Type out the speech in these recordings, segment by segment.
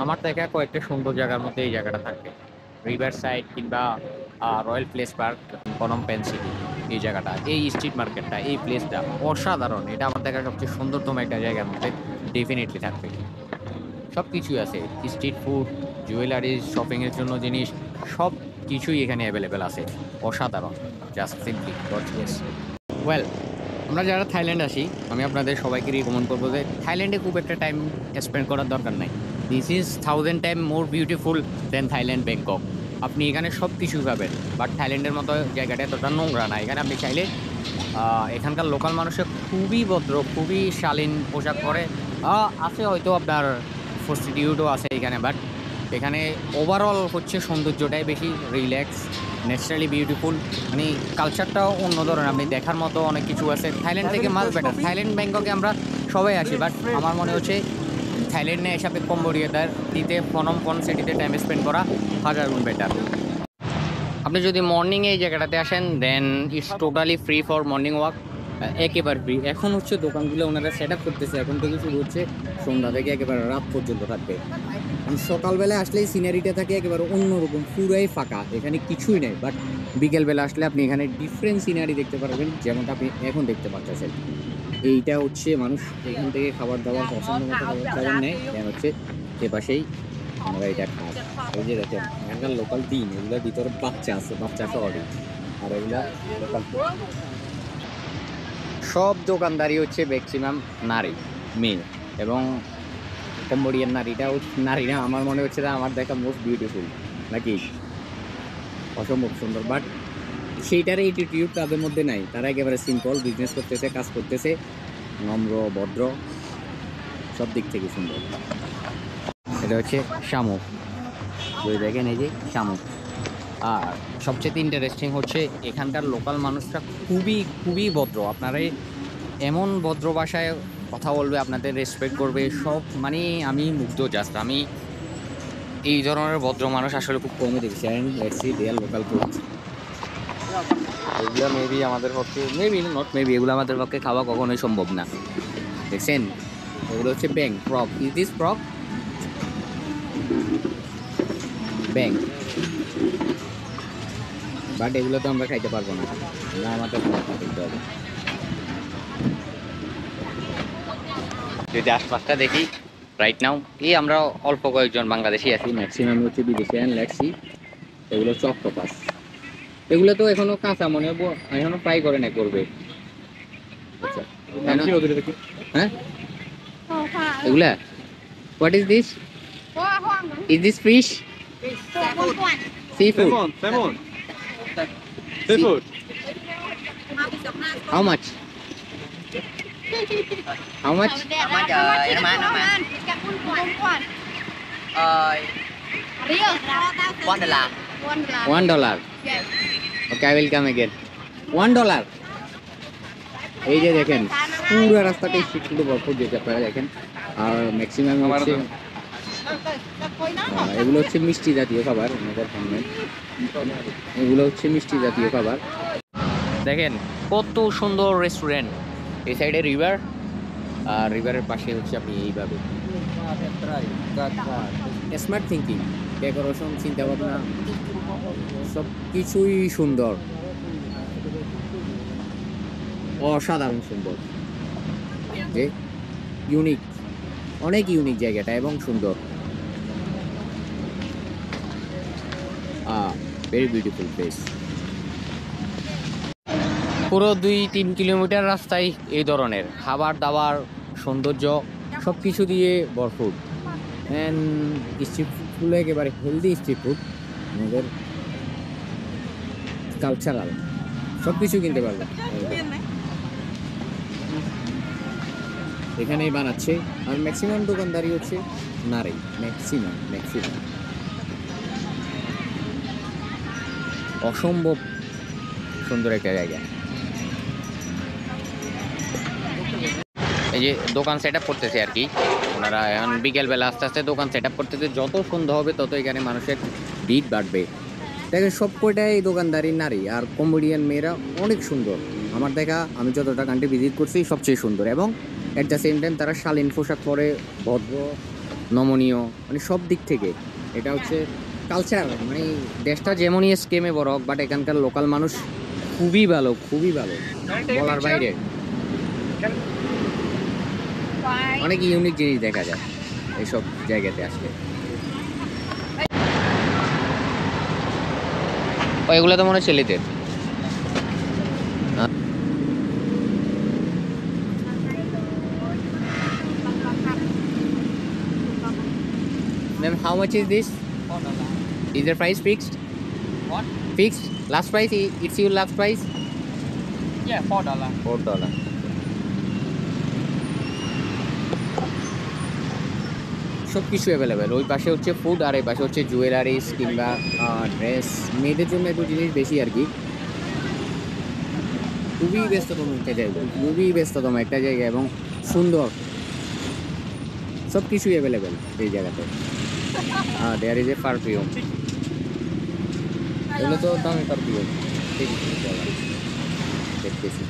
আমার দেখা কয়েকটা সুন্দর জায়গার মধ্যে এই জায়গাটা থাকে। রিভার সাইড কিংবা royal place park, Phnom Penh city, এই জায়গাটা, এই স্ট্রিট মার্কেটটা, এই প্লেসটা অসাধারণ। এটা আমার দেখা সবচেয়ে সুন্দরতম একটা জায়গার মধ্যে ডেফিনেটলি থাকবে। সব কিছুই আছে, স্ট্রিট ফুড, জুয়েলারি, শপিং এর জন্য জিনিস, সব কিছুই এখানে অ্যাভেলেবেল আছে। অসাধারণ, জাস্ট সিম্পলি গর্জিয়াস। ওয়েল, আমরা যারা থাইল্যান্ড আসি, আমি আপনাদের সবাইকে রিকমেন্ড করবো যে থাইল্যান্ডে খুব একটা টাইম স্পেন্ড করার দরকার নাই। This is 1000 time more beautiful then Thailand Bangkok. আপনি এখানে সব কিছুই পাবেন, বাট থাইল্যান্ডের মতো জায়গাটা এতটা নোংরা না। এখানে আপনি চাইলে এখানকার লোকাল মানুষের খুবই ভদ্র, খুবই শালীন পোশাক পরে। আছে হয়তো আপনার প্রস্টিটিউটও আছে এখানে, বাট এখানে ওভারঅল হচ্ছে সৌন্দর্যটাই বেশি রিল্যাক্স, ন্যাচারালি বিউটিফুল। মানে কালচারটাও অন্য ধরনের, আপনি দেখার মতো অনেক কিছু আছে। থাইল্যান্ড থেকে মাছ বেটার। থাইল্যান্ড ব্যাংককে আমরা সবাই আসি, বাট আমার মনে হচ্ছে থাইল্যান্ডে এসে কম্বোডিয়ার দিতে ফনম ফন সিটিতে টাইম স্পেন্ড করা হাজার গুণ বেটার। আপনি যদি মর্নিং এই জায়গাটাতে আসেন, then it's totally free for morning walk, একেবারে ফ্রি। এখন হচ্ছে দোকানগুলো ওনারা সেট আপ করতেছে, এখন থেকে শুরু হচ্ছে, সন্ধ্যা থেকে একেবারে রাত পর্যন্ত থাকবে। সকালবেলা আসলেই সিনারিটা থাকে একেবারে অন্যরকম, পুরাই ফাঁকা, এখানে কিছুই নেই। বাট বিকেলবেলা আসলে আপনি এখানে ডিফারেন্ট সিনারি দেখতে পারবেন, যেমনটা আপনি এখন দেখতে পাচ্ছেন। এইটা হচ্ছে মানুষ এখান থেকে খাবার দাবার পছন্দ মতো খাবার দাবার নেয়, দেন হচ্ছে এ পাশেই আমরা এটা খাই। এই যে দেখেন এখানকার লোকাল ডিম, এগুলোর ভিতরে বাচ্চা আছে, বাচ্চা শহরে। আর এগুলা লোকাল সব দোকানদারি হচ্ছে ম্যাক্সিমাম নারী, মেয়ে। এবং কম্বোডিয়ান নারীরা আমার মনে হচ্ছে যে আমার দেখা মোস্ট বিউটিফুল, নাকি অসম্ভব সুন্দর। বাট সেইটার অ্যাটিটিউড তাদের মধ্যে নাই, তারা একেবারে সিম্পল, বিজনেস করতেছে, কাজ করতেছে, নম্র ভদ্র, সব দিক থেকে সুন্দর। এটা হচ্ছে শামুক, দেখেন এই যে শামুক। আর সবচেয়ে ইন্টারেস্টিং হচ্ছে এখানকার লোকাল মানুষরা খুবই খুবই ভদ্র। আপনারা এমন ভদ্র ভাষায় কথা বলবে, আপনাদের রেসপেক্ট করবে, সব মানে আমি মুগ্ধ। জাস্ট আমি এই ধরনের ভদ্র মানুষ আসলে খুব কমই দেখছি। And let's see their local food. এগুলো মেবি আমাদের পক্ষে, মেবি নট মেবি, এগুলো আমাদের পক্ষে খাওয়া কখনোই সম্ভব না। দেখছেন, এগুলো হচ্ছে ব্যাং, ফ্রগ। Is this frog? ব্যাং। বাট এগুলো তো আমরা খাইতে পারবো না, না আমাদের খাইতে হবে। যদি আশপাশটা দেখি রাইট নাও, এই আমরা অল্প কয়েকজন বাংলাদেশি আছি, ম্যাক্সিমাম হচ্ছে বিদেশি। লেখছি এগুলো অক্টোপাস। এগুলো তো এখনো কাঁচা মনে হবো, এখনো ফ্রাই করে না, করবে। আচ্ছা, হ্যাঁ এগুলা what is this? Is this fish? Seafood? Seafood. How much? How much? Naman. Real. $1. $1? Okay, I will come again. $1। এই যে দেখেন পুরো রাস্তাটাই স্ট্রিট ফুডে ভরপুর, যেটা আপনারা দেখেন। আর ম্যাক্সিমাম হচ্ছে এগুলো হচ্ছে মিষ্টি জাতীয় খাবার, এগুলো হচ্ছে মিষ্টি জাতীয় খাবার। দেখেন কত সুন্দর রেস্টুরেন্ট, এই সাইডে রিভার, আর রিভারের পাশে হচ্ছে আপনি এইভাবে স্মার্ট থিঙ্কিং, ডেকোরেশন, চিন্তা ভাবনা, সব কিছুই সুন্দর, অসাধারণ সুন্দর, যে ইউনিক, অনেক ইউনিক জায়গাটা এবং সুন্দর। Very beautiful place. পুরো 2-3 কিলোমিটার রাস্তায় এই ধরনের খাবার দাবার, সৌন্দর্য, সব কিছু দিয়ে ভরপুর। অ্যান্ড স্ট্রিট ফুডগুলো একেবারে হেলদি স্ট্রিট ফুড, আমাদের কালচারাল, সব কিছু কিনতে পারবেন এখানেই বানাচ্ছে। আর ম্যাক্সিমাম দোকানদারি হচ্ছে নারী, ম্যাক্সিমাম। অসম্ভব সুন্দর একটা জায়গা। এই যে দোকান সেট আপ করতেছে আর কি ওনারা, এখন বিকেলবেলা আস্তে আস্তে দোকান সেট আপ করতেছে। যত সন্ধ্যা হবে তত এখানে মানুষের ভিড় বাড়বে। দেখেন সব কয়টাই দোকানদারি নারী, আর কম্বোডিয়ান মেয়েরা অনেক সুন্দর। আমার দেখা, আমি যতটা কান্ট্রি ভিজিট করছি সবচেয়ে সুন্দর, এবং অ্যাট দ্য সেম টাইম তারা শালীন পোশাক পরে, ভদ্র, নমনীয়, মানে সব দিক থেকে এটা হচ্ছে কালচার। মানে দেশটা যেমনই স্কেমে বড় হোক, বাট এখানকার লোকাল মানুষ খুবই ভালো, খুবই ভালো, বলার বাইরে। অনেক ইউনিক জিনিস দেখা যায় এইসব জায়গাতে আসলে। এগুলো তো মনে হয় ছেলেদের। Ma'am, how much is this? Is the price fixed? What? Fixed? Last price? It's your last price? Yeah, $4. $4. সব কিছু অ্যাভেলেবেল। ওই পাশে হচ্ছে ফুড, আর এই পাশে হচ্ছে জুয়েলারিস কিংবা ড্রেস। মেয়েদের জন্য একটু জিনিস বেশি আর কি। খুবই ব্যস্ততম একটা জায়গা, খুবই ব্যস্ততম একটা জায়গা এবং সুন্দর। সব কিছুই অ্যাভেলেবেল এই জায়গাতে। There is a perfume. এগুলো তো দামি পারফিউম। দেখতেছি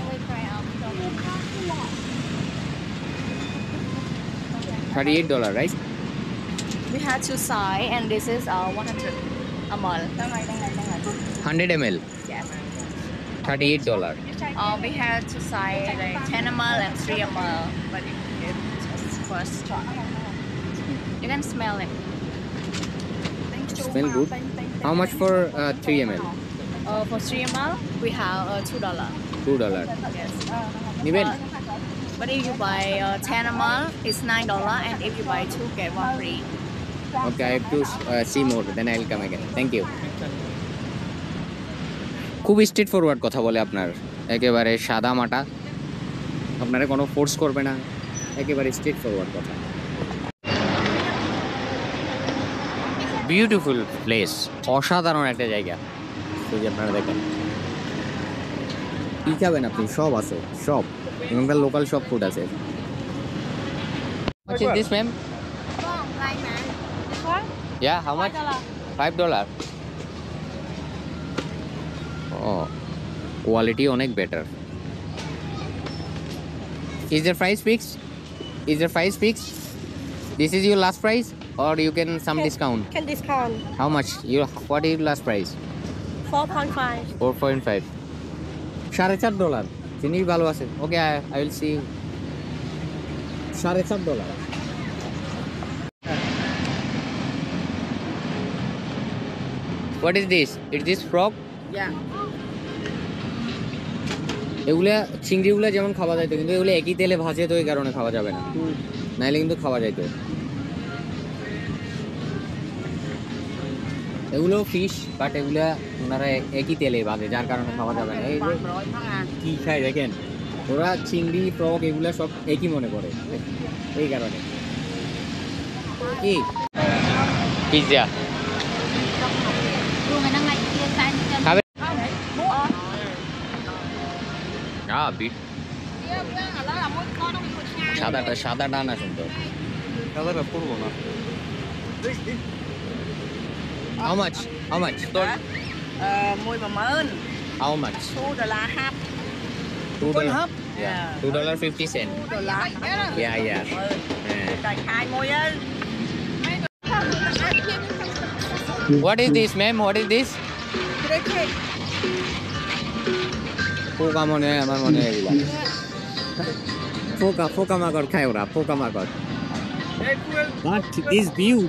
$38, right? We had two sides, and this is 100 ml. 100 ml, Yes. $38. We had two sides, like 10 ml and 3 ml, but it's just first. You can smell it. Smell good. How much for 3 ml? For 3 ml, we have $2. $2. Yes. Nivel? But if you buy 10 ml, it's $9, and if you buy 2, get 1 free. Okay, I have to see more, then I'll come again. Thank you. খুব straight forward কথা বলে আপনার, একেবারে সাদা মাটা, আপনারা কোনো force করবে না, একেবারে স্ট্রেট ফরওয়ার্ড কথা। বিউটিফুল প্লেস, অসাধারণ একটা জায়গা। যদি আপনারা দেখেন কী খাবেন আপনি, সব আছে, সব এখানকার লোকাল সব ফুড আছে। How much is this, ma'am? Yeah, how much? $5. Oh, quality অনেক better. Is the price fixed? Is the price fixed? This is your last price, or you can some discount? Can discount How much? What is your last price? 4.5. 4.5. $4.5. জিনিস ভালো আছে। Okay, I will see. $4.5. What is this? Is this frog? Yeah. এগুলা চিংড়িগুলা যেমন খাওয়া যাইতো, কিন্তু এগুলো একই তেলে ভাজে, তো এই কারণে খাওয়া যাবে না, নাইলে কিন্তু খাওয়া যাইতো। এগুলো ফিশ, বাট এগুলা ওনারা একই তেলে ভাজে, যার কারণে খাওয়া যাবে না। এই যে কি খায় দেখেন, ওরা চিংড়ি ফ্রগ এগুলা সব একই মনে করে, এই কারণে। কি পিৎজা খাবে? বিট সাদাটা না সুন্দর। সাদাটা পড়বো না। How much? How much? Mùi mà mơn. How much? $2 half. $2. Yeah. $2.50. $2. Yeah, yeah. Cành hai môi á. What is this, ma'am? What is this? পোকা মনে হয়, আমার মনে হয় এগুলা পোকা মাকড় খায় ওরা, পোকা মাকড়। But this view